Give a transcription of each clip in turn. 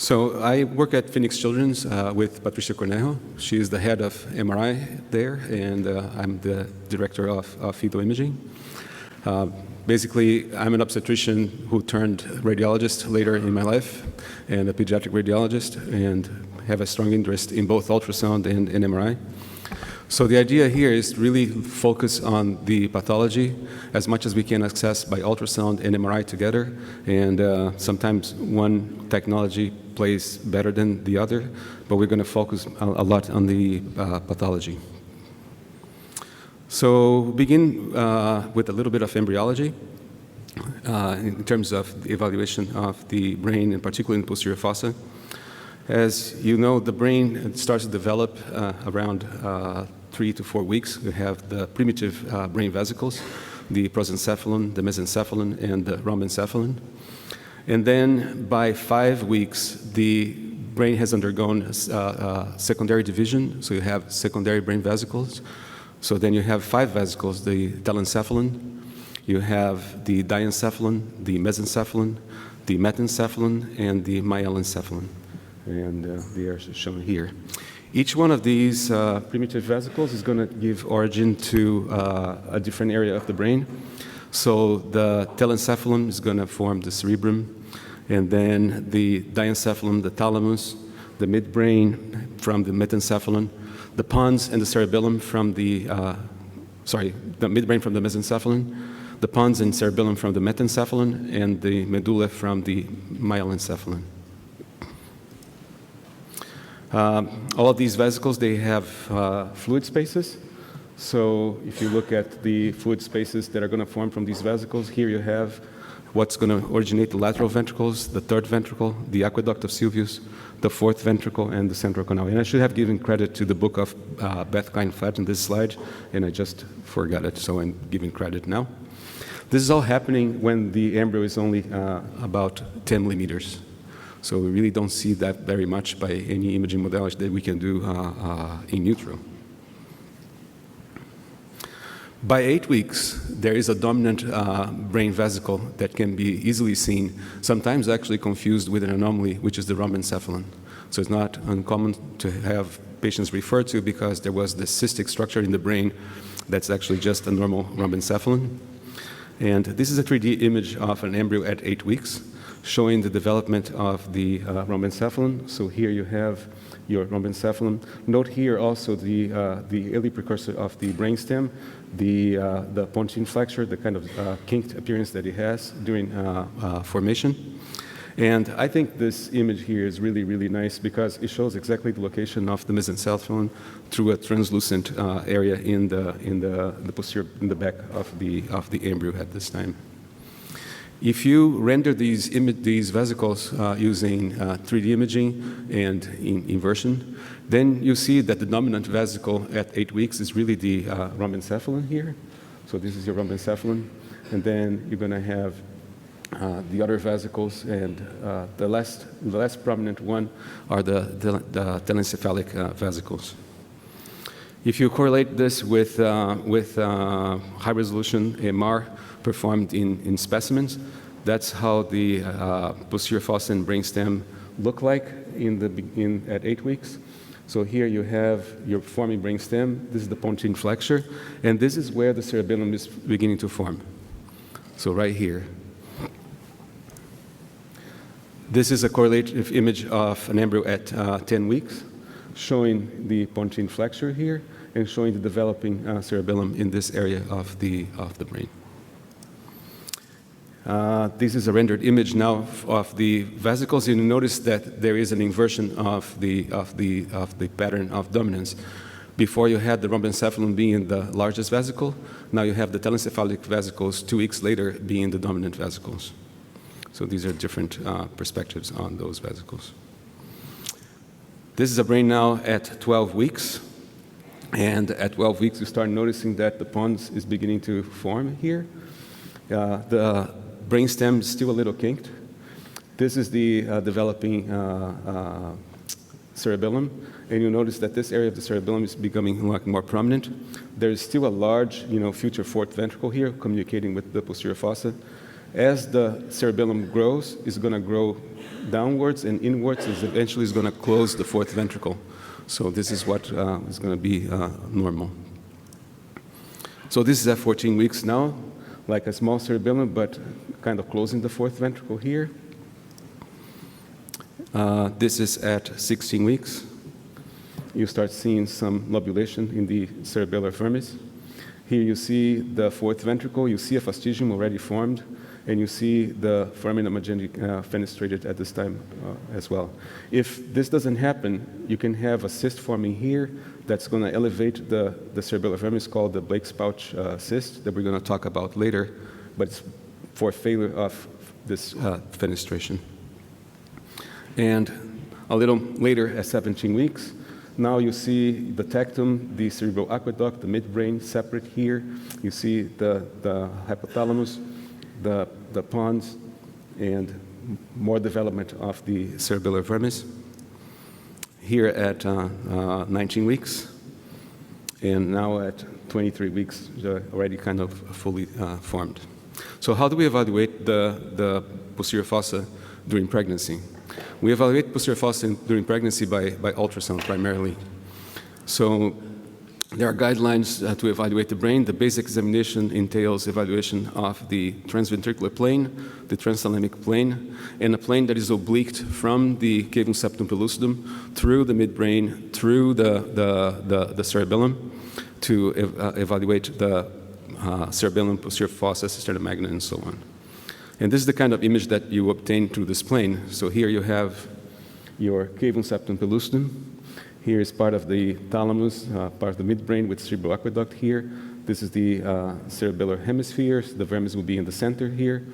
So I work at Phoenix Children's with Patricia Cornejo. She is the head of MRI there, and I'm the director of fetal imaging. Basically, I'm an obstetrician who turned radiologist later in my life, and a pediatric radiologist, and have a strong interest in both ultrasound and MRI. So the idea here is to really focus on the pathology as much as we can access by ultrasound and MRI together, and sometimes one technology plays better than the other, but we're going to focus a lot on the pathology. So begin with a little bit of embryology in terms of the evaluation of the brain, and particularly in the posterior fossa. As you know, the brain starts to develop around 3 to 4 weeks. We have the primitive brain vesicles, the prosencephalon, the mesencephalon, and the rhombencephalon. And then by 5 weeks, the brain has undergone secondary division, so you have secondary brain vesicles. So then you have 5 vesicles, the telencephalon, you have the diencephalon, the mesencephalon, the metencephalon, and the myelencephalon. And they are shown here. Each one of these primitive vesicles is going to give origin to a different area of the brain. So the telencephalon is going to form the cerebrum, and then the diencephalon, the thalamus, the midbrain from the metencephalon, the pons and the cerebellum from the midbrain from the mesencephalon, the pons and cerebellum from the metencephalon, and the medulla from the myelencephalon. All of these vesicles, they have fluid spaces. So if you look at the fluid spaces that are going to form from these vesicles, here you have what's going to originate the lateral ventricles, the third ventricle, the aqueduct of Sylvius, the fourth ventricle, and the central canal. And I should have given credit to the book of Beth Klein-Flatt in this slide, and I just forgot it, so I'm giving credit now. This is all happening when the embryo is only about 10 millimeters. So we really don't see that very much by any imaging modality that we can do in utero. By 8 weeks, there is a dominant brain vesicle that can be easily seen, sometimes actually confused with an anomaly, which is the rhombencephalon. So it's not uncommon to have patients referred to because there was this cystic structure in the brain that's actually just a normal rhombencephalon. And this is a 3D image of an embryo at 8 weeks, showing the development of the rhombencephalon. So here you have your rhombencephalon. Note here also the early precursor of the brainstem, the pontine flexure, the kind of kinked appearance that it has during formation. And I think this image here is really, really nice because it shows exactly the location of the mesencephalon through a translucent area in the posterior, in the back of the embryo at this time. If you render these vesicles using 3D imaging and inversion, then you see that the dominant vesicle at 8 weeks is really the rhombencephalon here. So this is your rhombencephalon, and then you're going to have the other vesicles, and the less prominent one are the telencephalic vesicles. If you correlate this with high-resolution MR performed in specimens, that's how the posterior fossa and brainstem look like at 8 weeks. So here you have your forming brainstem. This is the pontine flexure, and this is where the cerebellum is beginning to form. So right here. This is a correlative image of an embryo at 10 weeks, showing the pontine flexure here and showing the developing cerebellum in this area of the brain. This is a rendered image now of the vesicles, and you notice that there is an inversion of the pattern of dominance. Before you had the rhombencephalon being the largest vesicle, now you have the telencephalic vesicles 2 weeks later being the dominant vesicles. So these are different perspectives on those vesicles. This is a brain now at 12 weeks. And at 12 weeks, you start noticing that the pons is beginning to form here. The brainstem is still a little kinked. This is the developing cerebellum. And you notice that this area of the cerebellum is becoming more prominent. There is still a large, future fourth ventricle here communicating with the posterior fossa. As the cerebellum grows, it's going to grow downwards and inwards, and eventually is going to close the fourth ventricle. So this is what is going to be normal. So this is at 14 weeks now, like a small cerebellum, but kind of closing the fourth ventricle here. This is at 16 weeks. You start seeing some lobulation in the cerebellar vermis. Here you see the fourth ventricle. You see a fastigium already formed, and you see the foramen imaginary fenestrated at this time as well. If this doesn't happen, you can have a cyst forming here that's going to elevate the cerebellar vermis, called the Blake's pouch cyst, that we're going to talk about later, but it's for failure of this fenestration. And a little later, at 17 weeks, now you see the tectum, the cerebral aqueduct, the midbrain separate here. You see the hypothalamus, the pons, and more development of the cerebellar vermis. Here at 19 weeks, and now at 23 weeks, already kind of fully formed. So how do we evaluate the posterior fossa during pregnancy? We evaluate posterior fossa during pregnancy by ultrasound primarily. So there are guidelines to evaluate the brain. The basic examination entails evaluation of the transventricular plane, the transthalamic plane, and a plane that is obliqued from the cavum septum pellucidum through the midbrain, through the cerebellum, to evaluate the cerebellum, posterior fossa, cisterna magna, and so on. And this is the kind of image that you obtain through this plane. So here you have your cavum septum pellucidum. Here is part of the thalamus, part of the midbrain with cerebral aqueduct here. This is the cerebellar hemispheres. The vermis will be in the center here.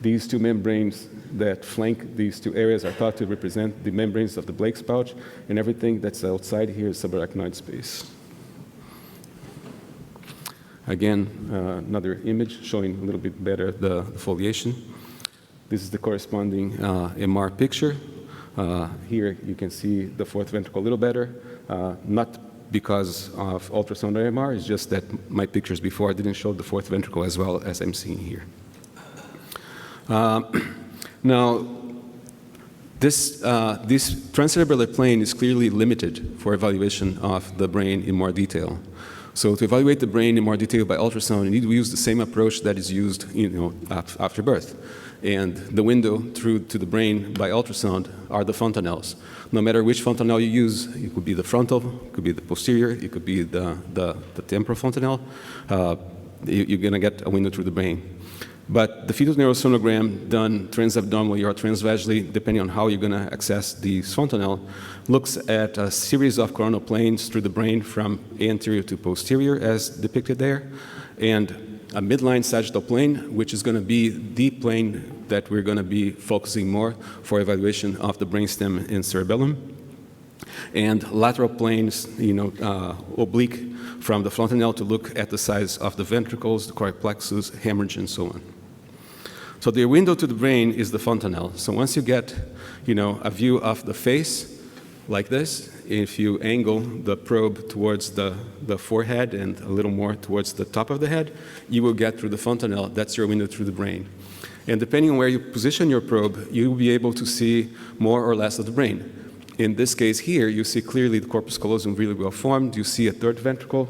These two membranes that flank these two areas are thought to represent the membranes of the Blake's pouch, and everything that's outside here is subarachnoid space. Again, another image showing a little bit better the foliation. This is the corresponding MR picture. Here you can see the fourth ventricle a little better, not because of ultrasound or MR, it's just that my pictures before didn't show the fourth ventricle as well as I'm seeing here. Now, this transcerebellar plane is clearly limited for evaluation of the brain in more detail. So to evaluate the brain in more detail by ultrasound, you need to use the same approach that is used, after birth. And the window through to the brain by ultrasound are the fontanelles. No matter which fontanelle you use, it could be the frontal, it could be the posterior, it could be the temporal fontanelle, you're going to get a window through the brain. But the fetal neurosonogram done transabdominally or transvaginally, depending on how you're going to access the fontanelle, looks at a series of coronal planes through the brain from anterior to posterior, as depicted there, and a midline sagittal plane, which is going to be the plane that we're going to be focusing more for evaluation of the brainstem and cerebellum, and lateral planes, oblique from the fontanelle to look at the size of the ventricles, the choric plexus, hemorrhage, and so on. So the window to the brain is the fontanelle. So once you get, a view of the face like this, if you angle the probe towards the forehead and a little more towards the top of the head, you will get through the fontanelle. That's your window through the brain. And depending on where you position your probe, you will be able to see more or less of the brain. In this case here, you see clearly the corpus callosum really well formed. You see a third ventricle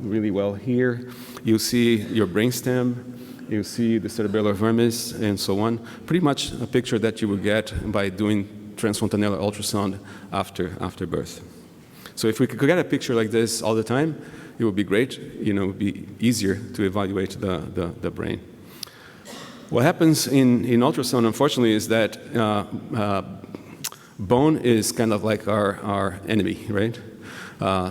really well here. You see your brainstem. You see the cerebellar vermis and so on. Pretty much a picture that you will get by doing transfontanellar ultrasound after birth. So if we could get a picture like this all the time, it would be great. It would be easier to evaluate the brain. What happens in ultrasound, unfortunately, is that bone is kind of like our enemy, right?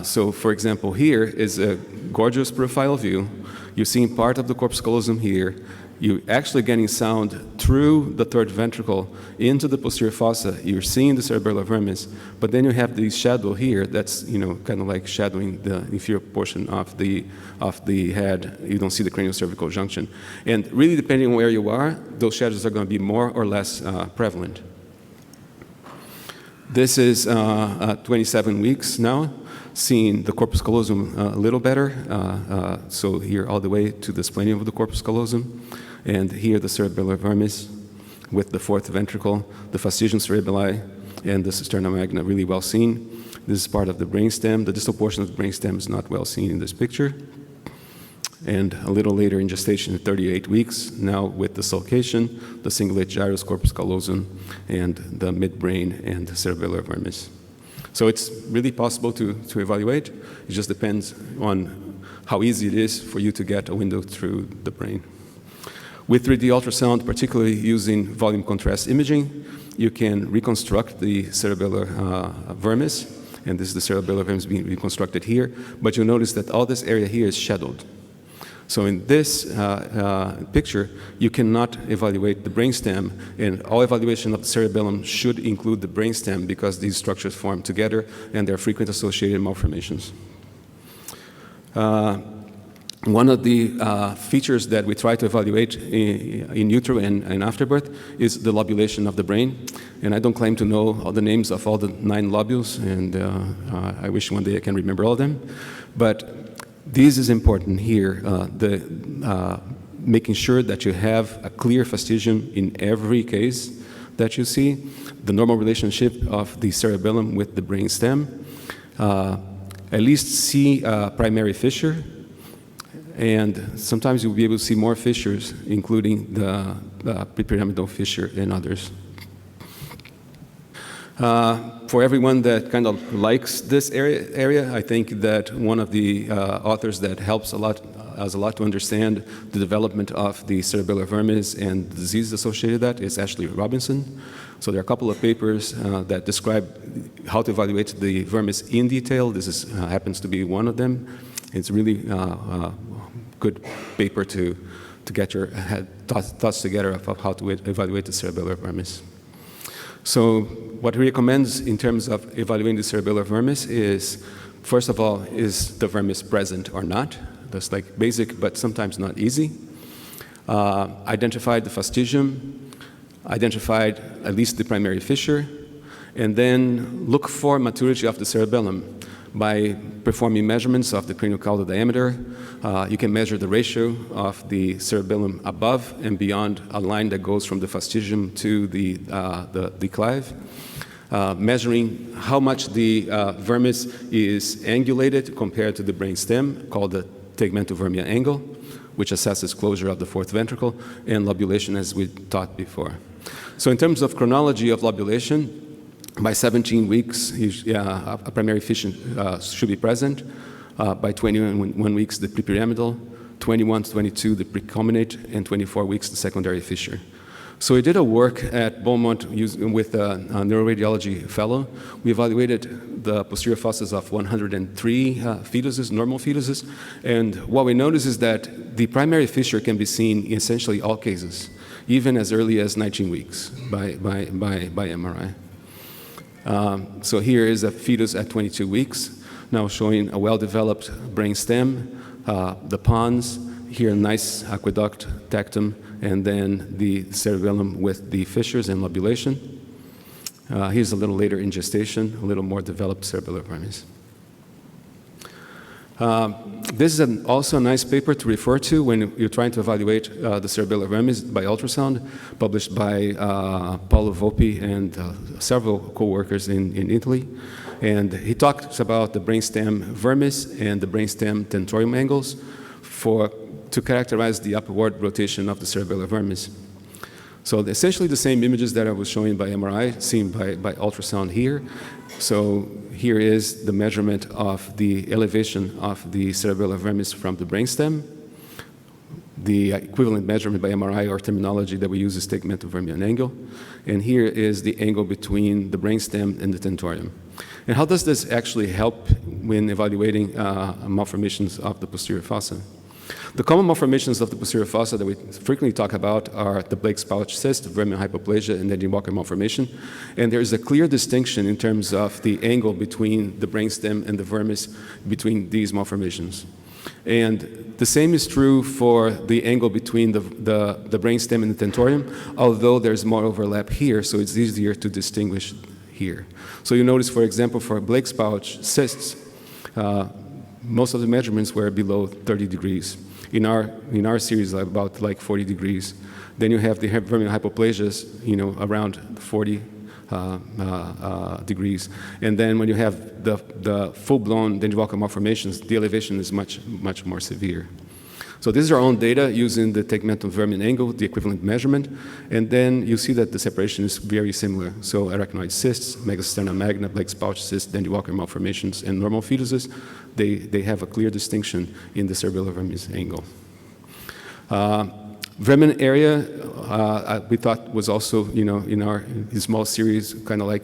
So, for example, here is a gorgeous profile view. You're seeing part of the corpus callosum here. You're actually getting sound through the third ventricle into the posterior fossa. You're seeing the cerebellar vermis, but then you have this shadow here that's, kind of like shadowing the inferior portion of the head. You don't see the cranial-cervical junction. And really, depending on where you are, those shadows are going to be more or less prevalent. This is 27 weeks now, seeing the corpus callosum a little better. So here all the way to the splenium of the corpus callosum. And here the cerebellar vermis with the fourth ventricle, the fastigium cerebelli, and the cisterna magna really well seen. This is part of the brainstem. The distal portion of the brainstem is not well seen in this picture. And a little later in gestation, at 38 weeks, now with the sulcation, the cingulate gyrus, corpus callosum, and the midbrain and the cerebellar vermis. So it's really possible to evaluate. It just depends on how easy it is for you to get a window through the brain. With 3D ultrasound, particularly using volume contrast imaging, you can reconstruct the cerebellar vermis, and this is the cerebellar vermis being reconstructed here, but you'll notice that all this area here is shadowed. So in this picture, you cannot evaluate the brainstem, and all evaluation of the cerebellum should include the brainstem because these structures form together and there are frequent associated malformations. One of the features that we try to evaluate in utero and afterbirth is the lobulation of the brain. And I don't claim to know all the names of all the 9 lobules, and I wish one day I can remember all of them. But this is important here, making sure that you have a clear fastigium in every case that you see, the normal relationship of the cerebellum with the brainstem, at least see a primary fissure, and sometimes you'll be able to see more fissures, including the prepyramidal fissure and others. For everyone that kind of likes this area, I think that one of the authors that helps us a lot to understand the development of the cerebellar vermis and the diseases associated with that is Ashley Robinson. So there are a couple of papers that describe how to evaluate the vermis in detail. This happens to be one of them. It's really a good paper to get your thoughts together of how to evaluate the cerebellar vermis. So what he recommends in terms of evaluating the cerebellar vermis is, first of all, is the vermis present or not? That's like basic, but sometimes not easy. Identified the fastigium, identified at least the primary fissure, and then look for maturity of the cerebellum by performing measurements of the cranial-caudal diameter. You can measure the ratio of the cerebellum above and beyond a line that goes from the fastigium to the declive. Measuring how much the vermis is angulated compared to the brainstem, called the tegmentovermia angle, which assesses closure of the fourth ventricle, and lobulation, as we taught before. So in terms of chronology of lobulation, by 17 weeks, a primary fissure should be present. By 21 weeks, the prepyramidal, 21 to 22, the preculminate, and 24 weeks, the secondary fissure. So we did a work at Beaumont with a neuroradiology fellow. We evaluated the posterior fossas of 103 fetuses, normal fetuses, and what we noticed is that the primary fissure can be seen in essentially all cases, even as early as 19 weeks by MRI. So here is a fetus at 22 weeks, now showing a well-developed brainstem, the pons, here a nice aqueduct, tectum, and then the cerebellum with the fissures and lobulation. Here's a little later in gestation, a little more developed cerebellar vermis. This is also a nice paper to refer to when you're trying to evaluate the cerebellar vermis by ultrasound, published by Paolo Volpi and several co-workers in Italy. And he talks about the brainstem vermis and the brainstem tentorium angles to characterize the upward rotation of the cerebellar vermis. So essentially the same images that I was showing by MRI, seen by ultrasound here. So here is the measurement of the elevation of the cerebellar vermis from the brainstem. The equivalent measurement by MRI or terminology that we use is tegmentovermian angle. And here is the angle between the brainstem and the tentorium. And how does this actually help when evaluating malformations of the posterior fossa? The common malformations of the posterior fossa that we frequently talk about are the Blake's pouch cyst, vermian hypoplasia, and the Walker malformation. And there is a clear distinction in terms of the angle between the brainstem and the vermis between these malformations. And the same is true for the angle between the brainstem and the tentorium, although there's more overlap here, so it's easier to distinguish here. So you notice, for example, for Blake's pouch cysts, Most of the measurements were below 30 degrees. In our series, about like 40 degrees. Then you have the verminal hypoplasias, around 40 degrees. And then when you have the full-blown dendriwalker malformations, the elevation is much, much more severe. So this is our own data using the tegmental vermin angle, the equivalent measurement. And then you see that the separation is very similar. So arachnoid cysts, megacisterna magna, Blake's pouch cysts, dendriwalker malformations, and normal fetuses, they have a clear distinction in the cerebellar vermis angle. Vermin area, we thought was also, in our small series, kind of like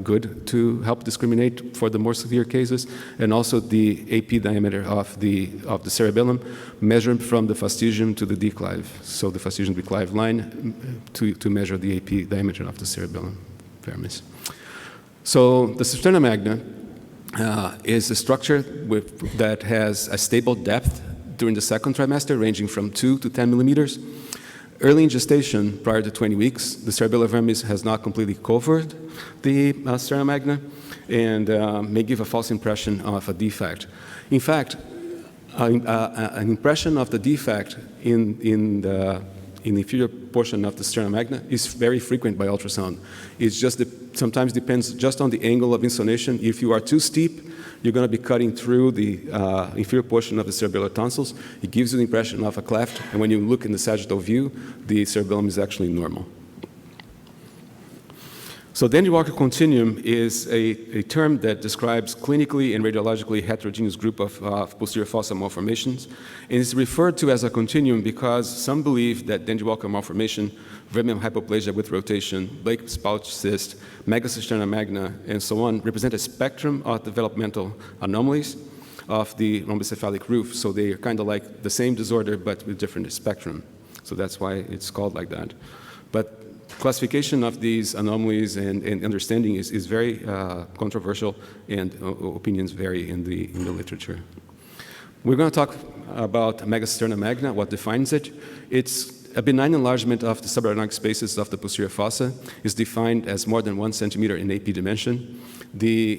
good to help discriminate for the more severe cases, and also the AP diameter of the cerebellum measured from the fastigium to the declive. So the fastigium declive line to measure the AP diameter of the cerebellum vermis. So the cisterna magna is a structure that has a stable depth during the second trimester, ranging from 2 to 10 millimeters. Early in gestation, prior to 20 weeks, the cerebellar vermis has not completely covered the cisterna magna and may give a false impression of a defect. In fact, an impression of the defect in the inferior portion of the cisterna magna is very frequent by ultrasound. It's just sometimes depends just on the angle of insonation. If you are too steep, you're going to be cutting through the inferior portion of the cerebellar tonsils. It gives you the impression of a cleft, and when you look in the sagittal view, the cerebellum is actually normal. So dendriwalker continuum is a term that describes clinically and radiologically heterogeneous group of posterior fossa malformations, and it's referred to as a continuum because some believe that dendriwalker malformation, verminal hypoplasia with rotation, Blake's pouch cyst, megacisterna magna, and so on represent a spectrum of developmental anomalies of the rhombocephalic roof. So they are kind of like the same disorder but with different spectrum. So that's why it's called like that. But classification of these anomalies and understanding is very controversial, and opinions vary in the literature. We're going to talk about megacisterna magna, what defines it. It's a benign enlargement of the subarachnoid spaces of the posterior fossa. Is defined as more than 1 centimeter in AP dimension. The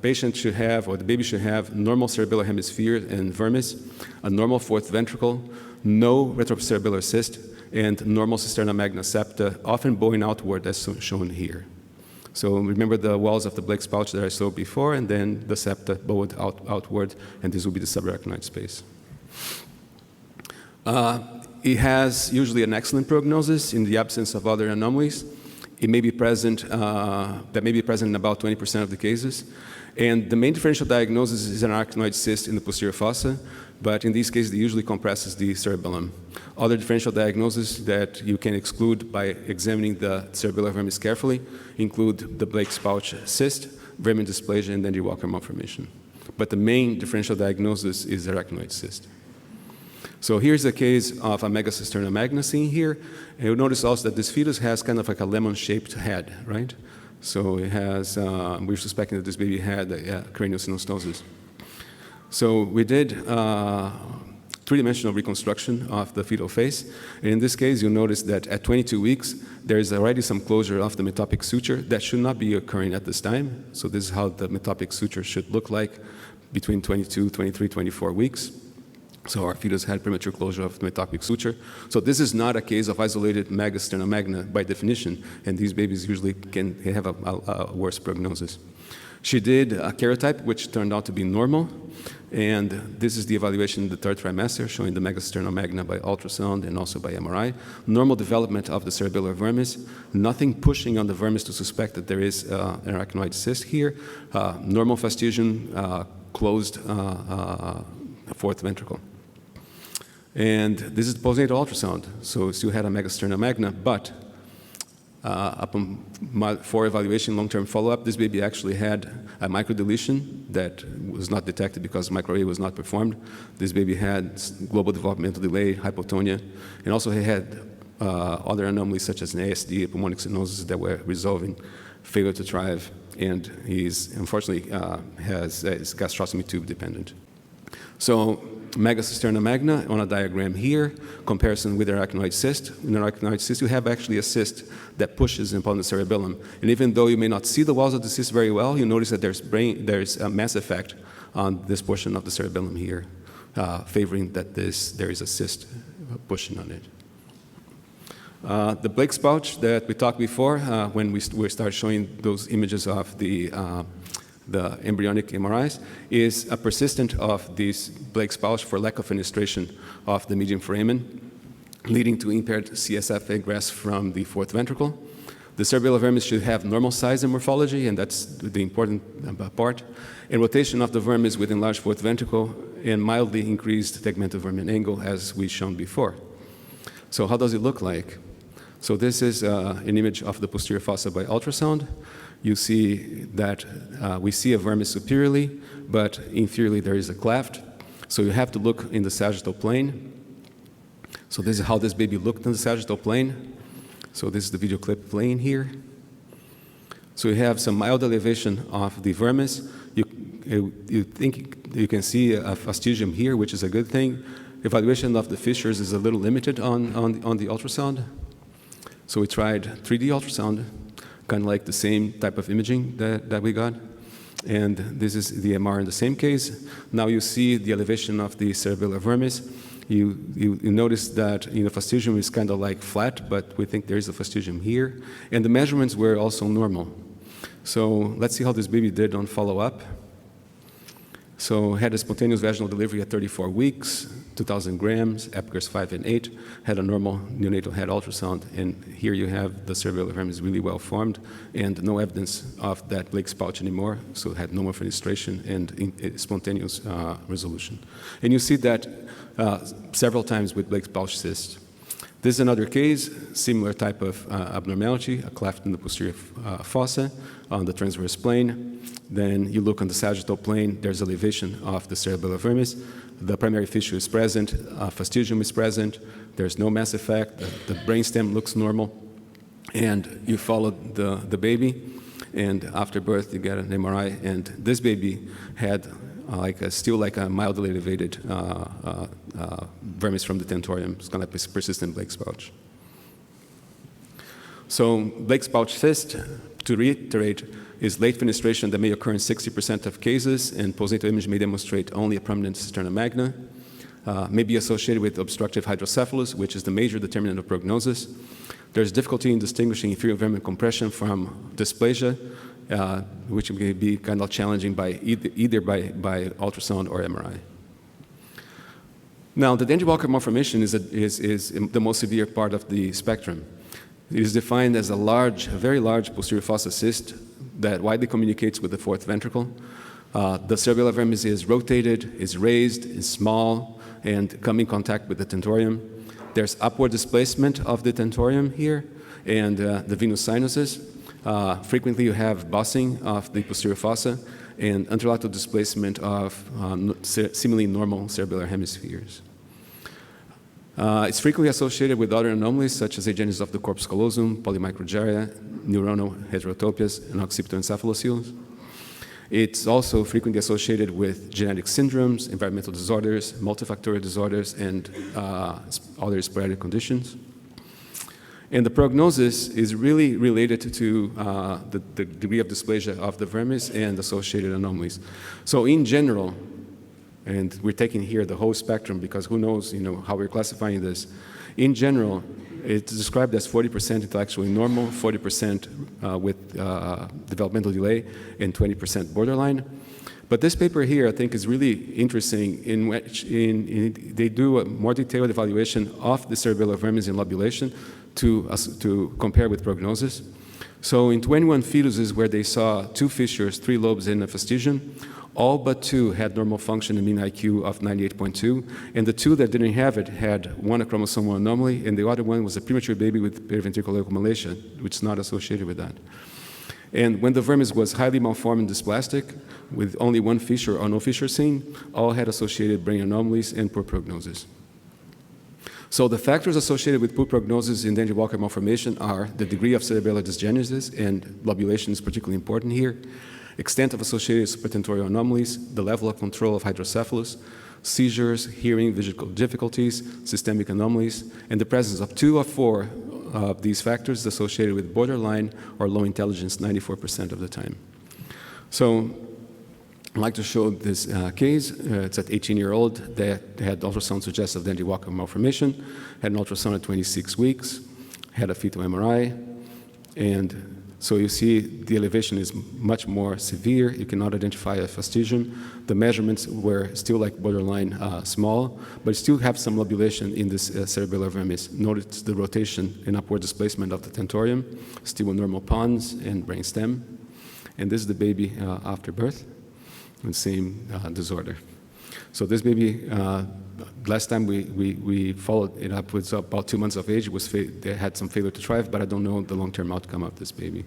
patient should have, or the baby should have, normal cerebellar hemisphere and vermis, a normal fourth ventricle, no retrocerebellar cyst, and normal cisterna magna septa, often bowing outward as shown here. So remember the walls of the Blake's pouch that I showed before, and then the septa bowed outward, and this will be the subarachnoid space. It has usually an excellent prognosis in the absence of other anomalies. It may be present, that may be present in about 20% of the cases. And the main differential diagnosis is an arachnoid cyst in the posterior fossa, but in these cases, it usually compresses the cerebellum. Other differential diagnoses that you can exclude by examining the cerebellar vermis carefully include the Blake's pouch cyst, vermin dysplasia, and dendriwalker malformation. But the main differential diagnosis is arachnoid cyst. So here's a case of a megacisterna magna seen here. And you'll notice also that this fetus has kind of like a lemon-shaped head, right? So it has, we're suspecting that this baby had craniosynostosis. So we did three-dimensional reconstruction of the fetal face. And in this case, you'll notice that at 22 weeks, there is already some closure of the metopic suture that should not be occurring at this time. So this is how the metopic suture should look like between 22, 23, 24 weeks. So our fetus had premature closure of the metopic suture. So this is not a case of isolated megacisterna magna by definition, and these babies usually can have a worse prognosis. She did a karyotype, which turned out to be normal, and this is the evaluation in the third trimester, showing the megacisterna magna by ultrasound and also by MRI. Normal development of the cerebellar vermis, nothing pushing on the vermis to suspect that there is an arachnoid cyst here. Normal fastigium, closed fourth ventricle. And this is the postnatal ultrasound. So still had a megacisterna magna, but for evaluation, long-term follow-up, this baby actually had a microdeletion that was not detected because micro-A was not performed. This baby had global developmental delay, hypotonia, and also he had other anomalies such as an ASD, pulmonic stenosis, that were resolving, failure to thrive, and he's unfortunately is gastrostomy tube dependent. So megacisterna magna on a diagram here, comparison with arachnoid cyst. In arachnoid cyst, you have actually a cyst that pushes upon the cerebellum. And even though you may not see the walls of the cyst very well, you notice that there's a mass effect on this portion of the cerebellum here, favoring that there is a cyst pushing on it. The Blake's pouch that we talked before, when we started showing those images of the embryonic MRIs, is a persistent of this Blake's pouch for lack of fenestration of the median foramen, leading to impaired CSF egress from the fourth ventricle. The cerebellar vermis should have normal size and morphology, and that's the important part, and rotation of the vermis with enlarged fourth ventricle and mildly increased tegmental vermin angle, as we shown before. So how does it look like? So this is an image of the posterior fossa by ultrasound. You see that we see a vermis superiorly, but inferiorly there is a cleft. So you have to look in the sagittal plane. So this is how this baby looked in the sagittal plane. So this is the video clip playing here. So you have some mild elevation of the vermis. You think you can see a fastigium here, which is a good thing. Evaluation of the fissures is a little limited on the ultrasound. So we tried 3D ultrasound, kind of like the same type of imaging that we got. And this is the MR in the same case. Now you see the elevation of the cerebellar vermis. You notice that the fastigium is kind of like flat, but we think there is a fastigium here. And the measurements were also normal. So let's see how this baby did on follow-up. So had a spontaneous vaginal delivery at 34 weeks, 2,000 grams, epicurs 5 and 8, had a normal neonatal head ultrasound, and here you have the cerebellar vermis really well formed, and no evidence of that Blake's pouch anymore, so it had no more fenestration and spontaneous resolution. And you see that several times with Blake's pouch cyst. This is another case, similar type of abnormality, a cleft in the posterior fossa on the transverse plane. Then you look on the sagittal plane, there's elevation of the cerebellar vermis. The primary fissure is present, fastigium is present, there's no mass effect, the brainstem looks normal, and you follow the baby, and after birth you get an MRI, and this baby had still like a mildly elevated vermis from the tentorium. It's kind of persistent Blake's pouch. So Blake's pouch cyst, to reiterate, is late fenestration that may occur in 60% of cases, and postnatal image may demonstrate only a prominent cisterna magna. May be associated with obstructive hydrocephalus, which is the major determinant of prognosis. There's difficulty in distinguishing inferior vermin compression from dysplasia, which may be kind of challenging by either by ultrasound or MRI. Now, the Dandy-Walker malformation is the most severe part of the spectrum. It is defined as a very large posterior fossa cyst that widely communicates with the fourth ventricle. The cerebellar vermis is rotated, is raised, is small, and come in contact with the tentorium. There's upward displacement of the tentorium here, and the venous sinuses. Frequently you have bossing of the posterior fossa and anterolateral displacement of seemingly normal cerebellar hemispheres. It's frequently associated with other anomalies such as agenesis of the corpus callosum, polymicrogyria, neuronal heterotopias, and occipitoencephalocele. It's also frequently associated with genetic syndromes, environmental disorders, multifactorial disorders, and other sporadic conditions. And the prognosis is really related to the degree of dysplasia of the vermis and associated anomalies. So in general, and we're taking here the whole spectrum because who knows how we're classifying this. In general, it's described as 40% intellectually normal, 40% with developmental delay, and 20% borderline. But this paper here, I think, is really interesting in which they do a more detailed evaluation of the cerebellar vermis in lobulation to compare with prognosis. So in 21 fetuses where they saw 2 fissures, 3 lobes, and a fastigium, all but 2 had normal function and mean IQ of 98.2, and the 2 that didn't have it had one a chromosomal anomaly, and the other one was a premature baby with periventricular leukomalacia, which is not associated with that. And when the vermis was highly malformed and dysplastic, with only 1 fissure or no fissure seen, all had associated brain anomalies and poor prognosis. So the factors associated with poor prognosis in Dandy-Walker malformation are the degree of cerebellar dysgenesis, and lobulation is particularly important here, extent of associated supratentorial anomalies, the level of control of hydrocephalus, seizures, hearing, visual difficulties, systemic anomalies, and the presence of 2 or 4 of these factors associated with borderline or low intelligence 94% of the time. So I'd like to show this case. It's an 18-year-old that had ultrasound suggestive Dandy Walker malformation, had an ultrasound at 26 weeks, had a fetal MRI, and so you see the elevation is much more severe. You cannot identify a fastigium. The measurements were still like borderline small, but you still have some lobulation in this cerebellar vermis. Notice the rotation and upward displacement of the tentorium, still a normal pons and brainstem. And this is the baby after birth, the same disorder. So this baby, last time we followed it up with about 2 months of age. They had some failure to thrive, but I don't know the long-term outcome of this baby.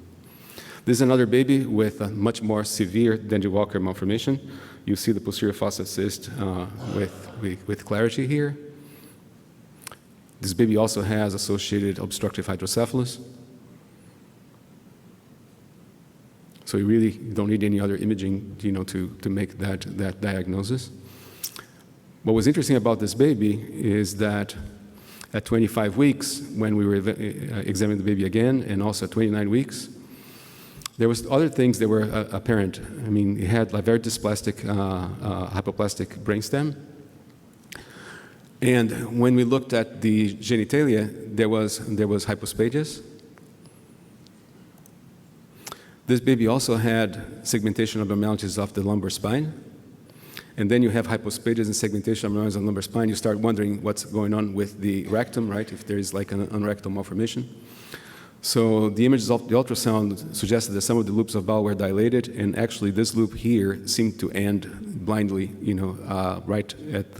This is another baby with a much more severe Dandy Walker malformation. You see the posterior fossa cyst with clarity here. This baby also has associated obstructive hydrocephalus. So you really don't need any other imaging, to make that diagnosis. What was interesting about this baby is that at 25 weeks, when we were examining the baby again, and also at 29 weeks, there was other things that were apparent. I mean, he had a very dysplastic, hypoplastic brainstem. And when we looked at the genitalia, there was hypospadias. This baby also had segmentation abnormalities of the lumbar spine. And then you have hypospadias and segmentation abnormalities on the lumbar spine. You start wondering what's going on with the rectum, right, if there is like an unrectal malformation. So the images of the ultrasound suggested that some of the loops of bowel were dilated, and actually this loop here seemed to end blindly, right at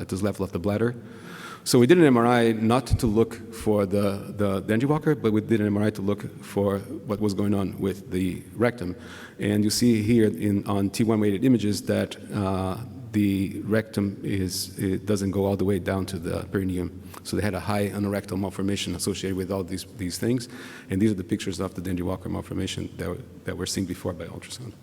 this level of the bladder. So we did an MRI not to look for the Dandy Walker, but we did an MRI to look for what was going on with the rectum. And you see here on T1 weighted images that the rectum it doesn't go all the way down to the perineum. So they had a high anorectal malformation associated with all these things. And these are the pictures of the Dandy Walker malformation that were seen before by ultrasound.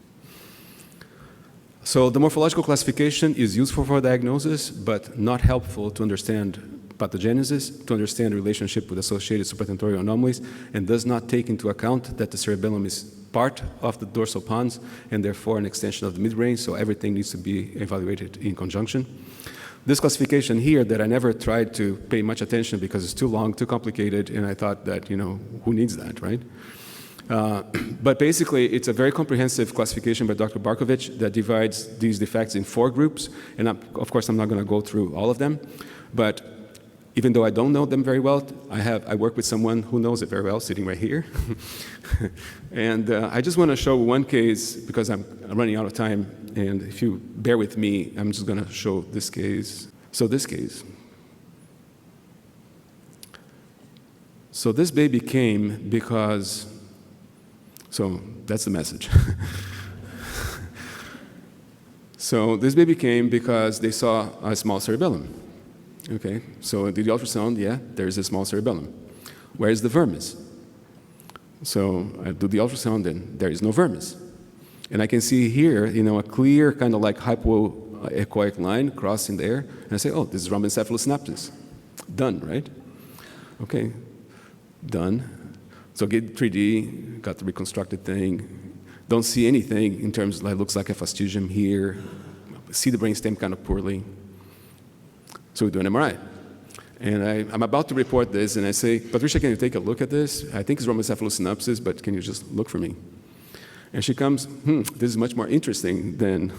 So the morphological classification is useful for diagnosis, but not helpful to understand pathogenesis, to understand the relationship with associated supratentorial anomalies, and does not take into account that the cerebellum is part of the dorsal pons and therefore an extension of the midbrain, so everything needs to be evaluated in conjunction. This classification here that I never tried to pay much attention because it's too long, too complicated, and I thought that, who needs that, right? But basically, it's a very comprehensive classification by Dr. Barkovich that divides these defects in 4 groups. And of course, I'm not going to go through all of them. But even though I don't know them very well, I work with someone who knows it very well, sitting right here. And I just want to show one case because I'm running out of time. And if you bear with me, I'm just going to show this case. So this case. So this baby came because... So that's the message. So this baby came because they saw a small cerebellum. Okay, so I did the ultrasound, yeah, there's a small cerebellum. Where is the vermis? So I do the ultrasound and there is no vermis. And I can see here, a clear kind of like hypoechoic line crossing there. And I say, oh, this is rhombencephalosynapsis. Done, right? Okay, done. So get 3D, got the reconstructed thing. Don't see anything in terms of like, looks like a fastigium here. See the brainstem kind of poorly. So we do an MRI. And I'm about to report this, and I say, Patricia, can you take a look at this? I think it's rhombencephalosynapsis, but can you just look for me? And she comes, this is much more interesting than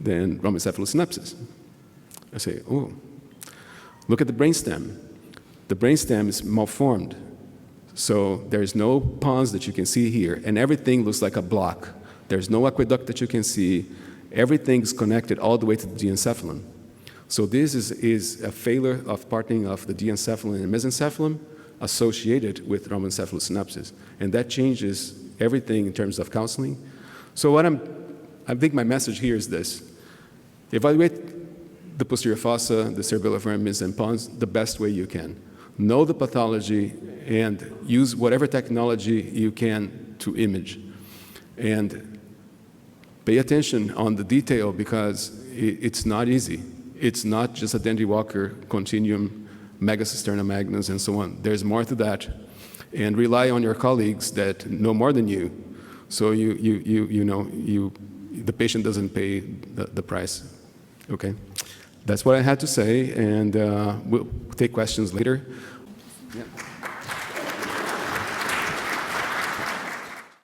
rhombencephalosynapsis. I say, oh, look at the brainstem. The brainstem is malformed. So there's no pons that you can see here, and everything looks like a block. There's no aqueduct that you can see. Everything's connected all the way to the diencephalon. So this is a failure of partnering of the diencephalon and mesencephalon associated with rhombencephalosynapsis. And that changes everything in terms of counseling. So I think my message here is this. Evaluate the posterior fossa, the cerebellar vermis, and pons the best way you can. Know the pathology and use whatever technology you can to image. And pay attention on the detail because it's not easy. It's not just a Dandy Walker continuum, megacisterna magnus, and so on. There's more to that. And rely on your colleagues that know more than you. So you the patient doesn't pay the price. Okay? That's what I had to say, and we'll take questions later. Yeah.